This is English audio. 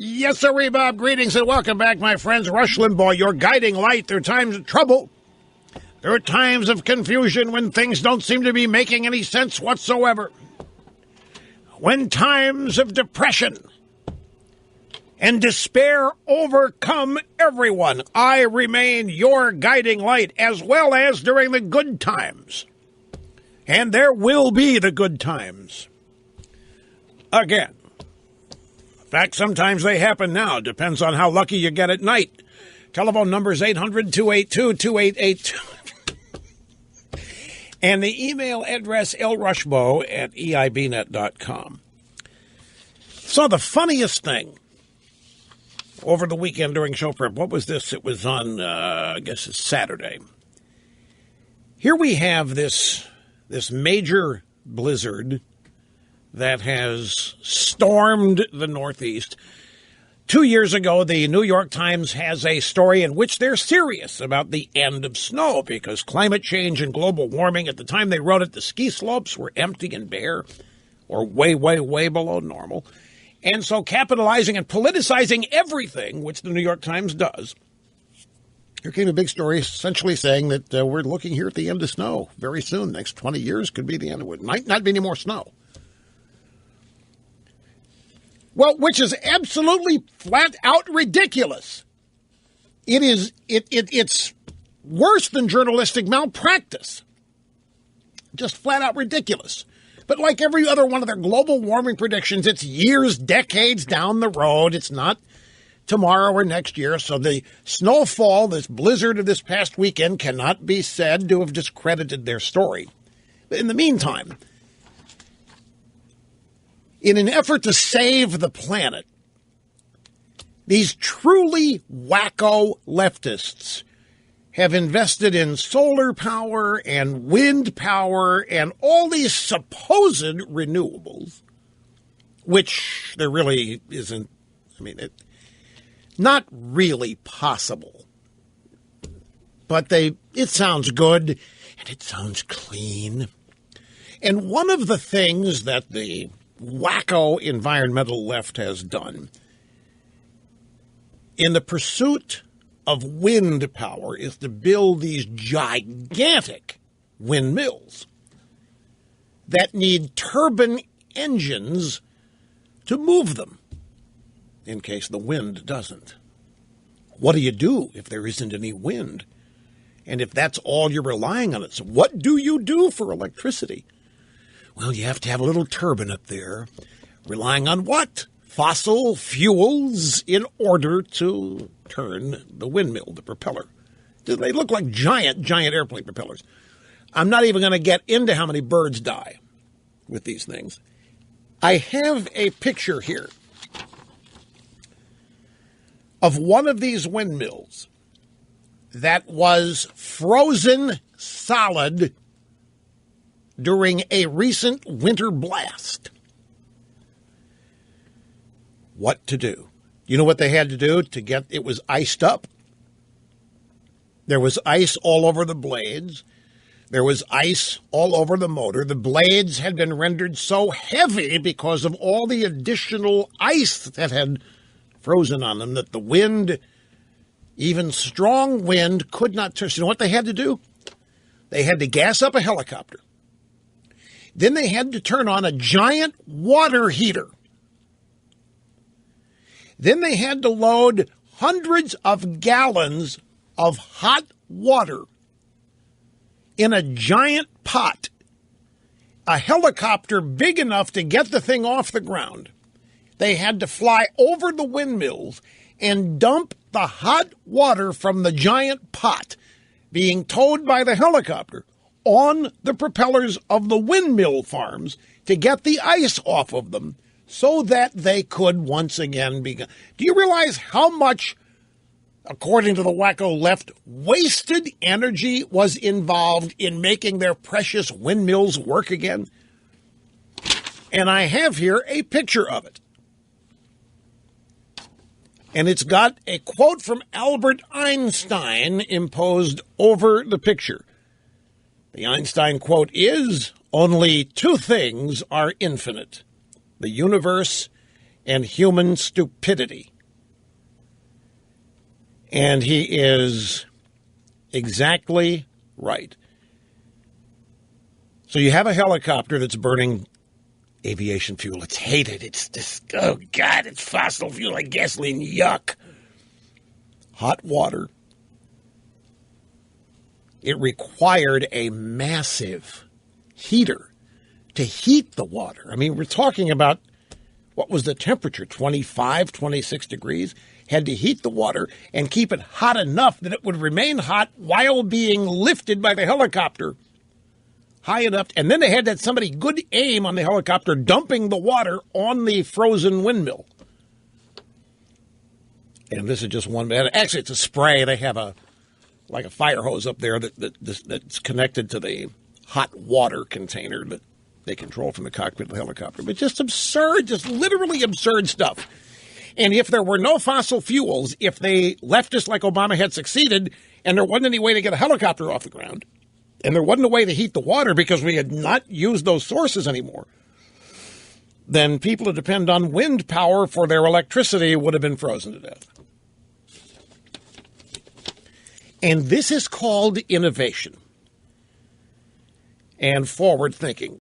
Yes, sir, Bob. Greetings and welcome back, my friends. Rush Limbaugh, your guiding light through times of trouble. There are times of confusion when things don't seem to be making any sense whatsoever. When times of depression and despair overcome everyone, I remain your guiding light, as well as during the good times. And there will be the good times. Again. In fact, sometimes they happen now. Depends on how lucky you get at night. Telephone number is 800-282-2882. And the email address, lrushbo@eibnet.com. So the funniest thing over the weekend during show prep, what was this? It was on, I guess it's Saturday. Here we have this major blizzard that has stormed the Northeast. 2 years ago, the New York Times has a story in which they're serious about the end of snow because climate change and global warming, at the time they wrote it, the ski slopes were empty and bare or way, way, way below normal. And so capitalizing and politicizing everything, which the New York Times does, here came a big story essentially saying that we're looking here at the end of snow very soon. Next 20 years could be the end of it. Might not be any more snow. Well, which is absolutely flat out ridiculous. It's worse than journalistic malpractice. Just flat out ridiculous. But like every other one of their global warming predictions, it's years, decades down the road. It's not tomorrow or next year. So the snowfall, this blizzard of this past weekend, cannot be said to have discredited their story. But in the meantime, in an effort to save the planet, these truly wacko leftists have invested in solar power and wind power and all these supposed renewables, which there really isn't, not really possible. But it sounds good and it sounds clean. And one of the things that the wacko environmental left has done in the pursuit of wind power is to build these gigantic windmills that need turbine engines to move them in case the wind doesn't. What do you do if there isn't any wind? And if that's all you're relying on, so what do you do for electricity? Well, you have to have a little turbine up there, relying on what? Fossil fuels in order to turn the windmill, the propeller. They look like giant airplane propellers. I'm not even going to get into how many birds die with these things. I have a picture here of one of these windmills that was frozen solid during a recent winter blast. What to do? You know what they had to do to get it was iced up? There was ice all over the blades. There was ice all over the motor. The blades had been rendered so heavy because of all the additional ice that had frozen on them that the wind, even strong wind, could not touch. You know what they had to do? They had to gas up a helicopter. Then they had to turn on a giant water heater. Then they had to load hundreds of gallons of hot water in a giant pot. A helicopter big enough to get the thing off the ground. They had to fly over the windmills and dump the hot water from the giant pot being towed by the helicopter on the propellers of the windmill farms to get the ice off of them so that they could once again begin. Do you realize how much, according to the wacko left, wasted energy was involved in making their precious windmills work again? And I have here a picture of it. And it's got a quote from Albert Einstein imposed over the picture. The Einstein quote is, "Only two things are infinite, the universe and human stupidity. And he is exactly right. So you have a helicopter that's burning aviation fuel. It's hated. It's just, oh, God, it's fossil fuel like gasoline. Yuck. Hot water. It required a massive heater to heat the water. I mean, we're talking about, what was the temperature, 25, 26 degrees? Had to heat the water and keep it hot enough that it would remain hot while being lifted by the helicopter high enough. And then they had that somebody good aim on the helicopter dumping the water on the frozen windmill. And this is just one. Actually, it's a spray. They have a fire hose up there that's connected to the hot water container that they control from the cockpit of the helicopter. But just absurd, just literally absurd stuff. And if there were no fossil fuels, if they leftists like Obama had succeeded, and there wasn't any way to get a helicopter off the ground, and there wasn't a way to heat the water because we had not used those sources anymore, then people who depend on wind power for their electricity would have been frozen to death. And this is called innovation and forward thinking.